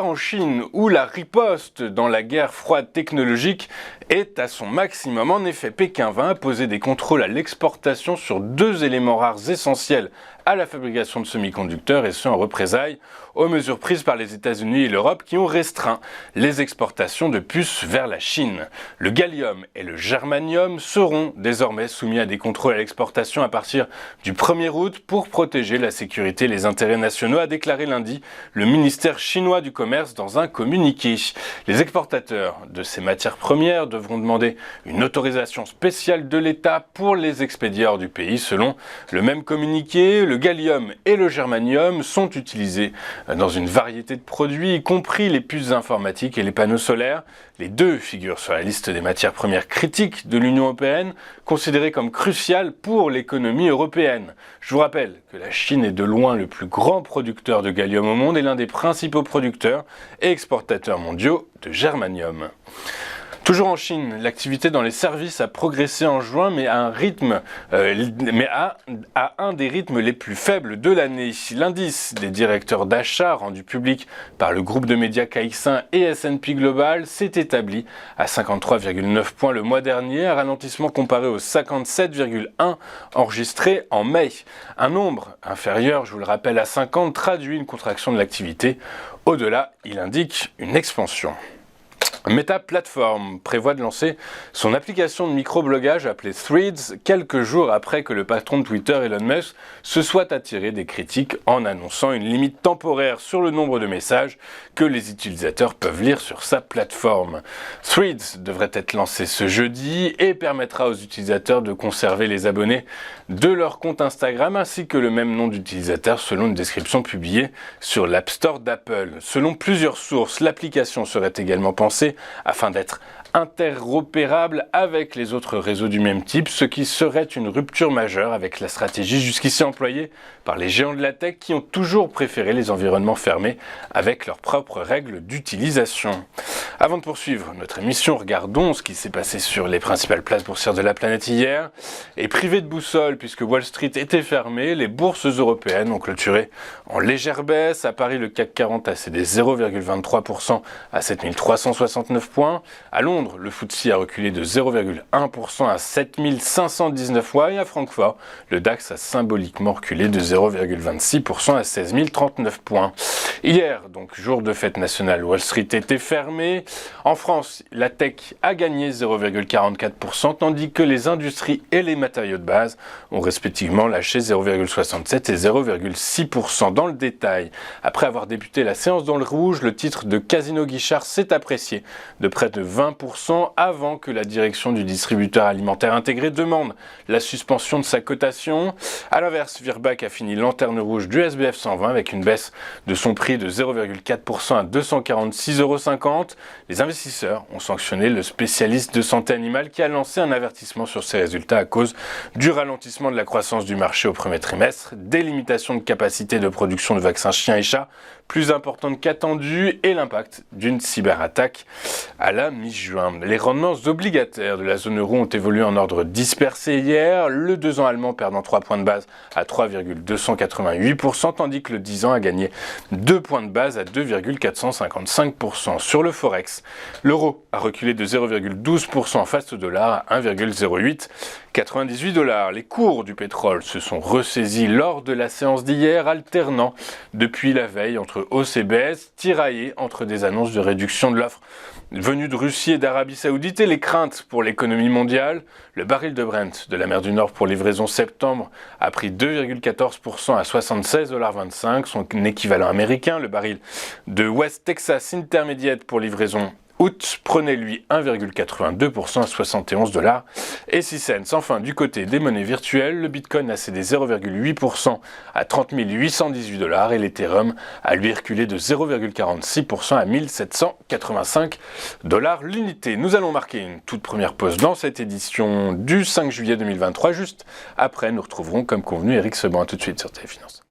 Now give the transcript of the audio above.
part en Chine, où la riposte dans la guerre froide technologique est à son maximum. En effet, Pékin va imposer des contrôles à l'exportation sur 2 éléments rares essentiels à la fabrication de semi-conducteurs, et ce en représailles aux mesures prises par les États-Unis et l'Europe qui ont restreint les exportations de puces vers la Chine. Le gallium et le germanium seront désormais soumis à des contrôles à l'exportation à partir du 1er août pour protéger la sécurité et les intérêts nationaux, a déclaré lundi le ministère chinois du Commerce dans un communiqué. Les exportateurs de ces matières premières devront demander une autorisation spéciale de l'État pour les expédier hors du pays. Selon le même communiqué, le gallium et le germanium sont utilisés dans une variété de produits, y compris les puces informatiques et les panneaux solaires. Les deux figurent sur la liste des matières premières critiques de l'Union européenne, considérées comme cruciales pour l'économie européenne. Je vous rappelle que la Chine est de loin le plus grand producteur de gallium au monde et l'un des principaux producteurs et exportateurs mondiaux de germanium. Toujours en Chine, l'activité dans les services a progressé en juin, mais à un des rythmes les plus faibles de l'année. L'indice des directeurs d'achat rendu public par le groupe de médias Caixin et S&P Global s'est établi à 53,9 points le mois dernier, un ralentissement comparé aux 57,1 enregistrés en mai. Un nombre inférieur, je vous le rappelle, à 50 traduit une contraction de l'activité. Au-delà, il indique une expansion. Meta Platforms prévoit de lancer son application de microblogage appelée Threads quelques jours après que le patron de Twitter, Elon Musk, se soit attiré des critiques en annonçant une limite temporaire sur le nombre de messages que les utilisateurs peuvent lire sur sa plateforme. Threads devrait être lancé ce jeudi et permettra aux utilisateurs de conserver les abonnés de leur compte Instagram ainsi que le même nom d'utilisateur selon une description publiée sur l'App Store d'Apple. Selon plusieurs sources, l'application serait également pensée afin d'être interopérable avec les autres réseaux du même type, ce qui serait une rupture majeure avec la stratégie jusqu'ici employée par les géants de la tech qui ont toujours préféré les environnements fermés avec leurs propres règles d'utilisation. Avant de poursuivre notre émission, regardons ce qui s'est passé sur les principales places boursières de la planète hier. Et privé de boussole, puisque Wall Street était fermée, les bourses européennes ont clôturé en légère baisse. À Paris, le CAC 40 a cédé 0,23% à 7369 points. À Londres, le FTSE a reculé de 0,1% à 7519 points. Et à Francfort, le DAX a symboliquement reculé de 0,26% à 16 039 points. Hier, donc jour de fête nationale, Wall Street était fermée. En France, la tech a gagné 0,44%, tandis que les industries et les matériaux de base ont respectivement lâché 0,67 et 0,6%. Dans le détail, après avoir débuté la séance dans le rouge, le titre de Casino Guichard s'est apprécié de près de 20% avant que la direction du distributeur alimentaire intégré demande la suspension de sa cotation. A l'inverse, Virbac a fini lanterne rouge du SBF 120 avec une baisse de son prix de 0,4% à 246,50 €. Les investisseurs ont sanctionné le spécialiste de santé animale qui a lancé un avertissement sur ses résultats à cause du ralentissement de la croissance du marché au premier trimestre, des limitations de capacité de production de vaccins chiens et chats plus importantes qu'attendues et l'impact d'une cyberattaque à la mi-juin. Les rendements obligataires de la zone euro ont évolué en ordre dispersé hier, le 2 ans allemand perdant 3 points de base à 3,288%, tandis que le 10 ans a gagné 2 points de base à 2,455%. Sur le Forex, l'euro a reculé de 0,12% face au dollar à 1,0898 $. Les cours du pétrole se sont ressaisis lors de la séance d'hier, alternant depuis la veille entre hausse et baisse, tiraillés entre des annonces de réduction de l'offre venue de Russie et d'Arabie Saoudite et les craintes pour l'économie mondiale. Le baril de Brent de la mer du Nord pour livraison septembre a pris 2,14% à 76,25 $, son équivalent américain. Le baril de West Texas Intermediate pour livraison août prenait lui 1,82% à 71 $. Enfin, du côté des monnaies virtuelles, le Bitcoin a cédé 0,8% à 30 818 $ et l'Ethereum a lui reculé de 0,46% à 1785 $ l'unité. Nous allons marquer une toute première pause dans cette édition du 5 juillet 2023. Juste après, nous retrouverons comme convenu Eric Seban. À tout de suite sur Téléfinance.